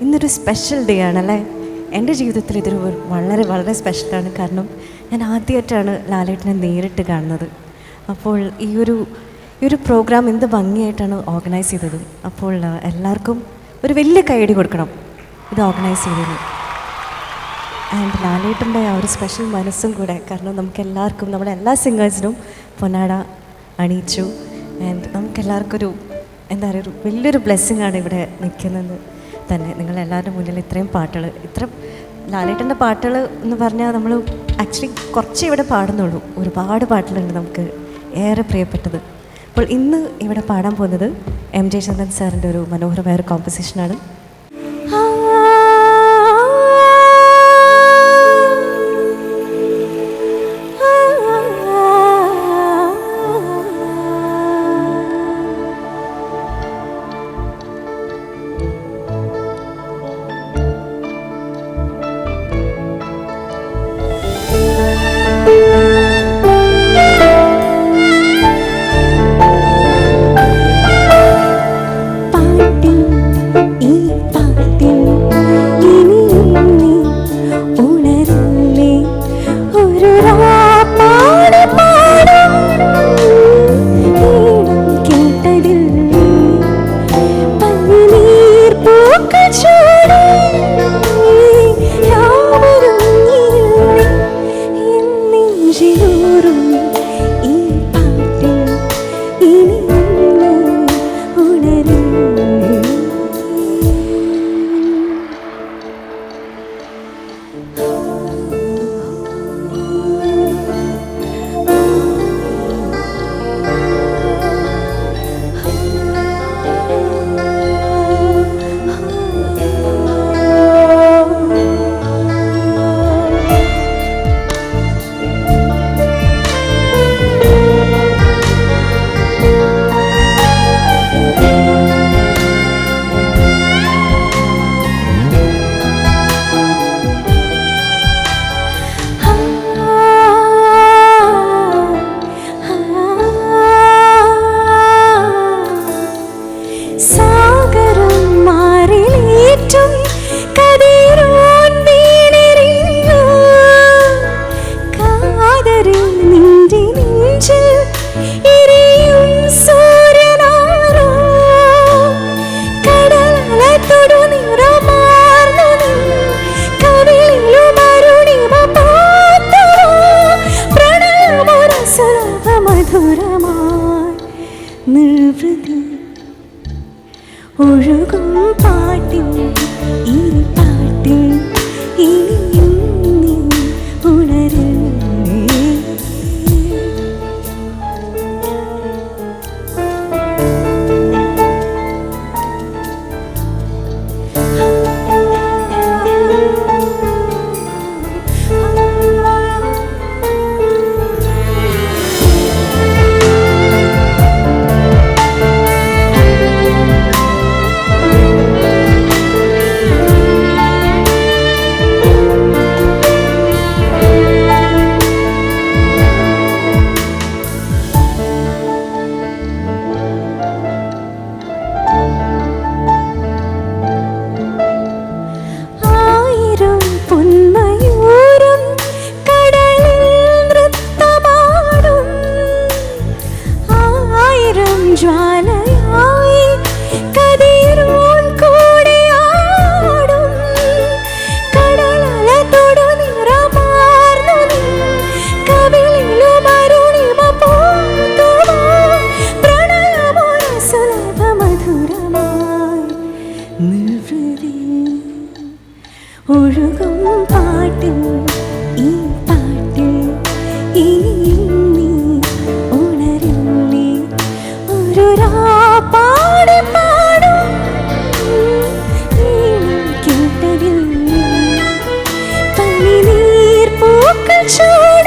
ഇന്നൊരു special day ആണല്ലേ. എൻ്റെ ജീവിതത്തിൽ ഇതൊരു വളരെ വളരെ സ്പെഷ്യലാണ്. കാരണം ഞാൻ ആദ്യമായിട്ടാണ് ലാലേട്ടനെ നേരിട്ട് കാണുന്നത്. അപ്പോൾ ഈ ഒരു പ്രോഗ്രാം എന്ത് ഭംഗിയായിട്ടാണ് ഓർഗനൈസ് ചെയ്തത്. അപ്പോൾ എല്ലാവർക്കും ഒരു വലിയ കൈയടി കൊടുക്കണം ഇത് ഓർഗനൈസ് ചെയ്തത്. ആൻഡ് ലാലേട്ടൻ്റെ ആ ഒരു സ്പെഷ്യൽ മനസ്സും കൂടെ. കാരണം നമുക്കെല്ലാവർക്കും, നമ്മുടെ എല്ലാ സിംഗേഴ്സിനും പൊന്നാട അണിയിച്ചു. ആൻഡ് നമുക്കെല്ലാവർക്കും ഒരു എന്താ പറയുക, ഒരു വലിയൊരു ബ്ലെസ്സിങ് ആണ് ഇവിടെ നിൽക്കുന്നത് തന്നെ. നിങ്ങളെല്ലാവരുടെ മുന്നിൽ ഇത്രയും പാട്ടുകൾ, ഇത്ര ലാലേട്ടൻ്റെ പാട്ടുകൾ എന്ന് പറഞ്ഞാൽ നമ്മൾ ആക്ച്വലി കുറച്ച് ഇവിടെ പാടുന്നുള്ളൂ. ഒരുപാട് പാട്ടുകളുണ്ട് നമുക്ക് ഏറെ പ്രിയപ്പെട്ടത്. അപ്പോൾ ഇന്ന് ഇവിടെ പാടാൻ പോകുന്നത് എം ജയചന്ദ്രൻ സാറിൻ്റെ ഒരു മനോഹരമായ ഒരു കോമ്പസിഷനാണ്. ഒഴുകും പാട്ടിൽ ഈ പാട്ടിൽ ഇനിയും നീ ഉണരേ. ജ്വാലയായി കതിരോൻ കൂടെയാടും കടലല തൊടു നിറമാർന്നു കവിളിലും അരുണിമ പൂത്തുവോ പ്രണയമൊരു സുലഭ മധുരമായി നിർവൃതി ഒഴുകും പാട്ടിൽ ഈ പാട്ടിൽ ഇനിയും നീ ഉണരില്ലേ. പാടി പാടും കേട്ടതിൽ പനിനീർ പൂക്കൾ ചൂടി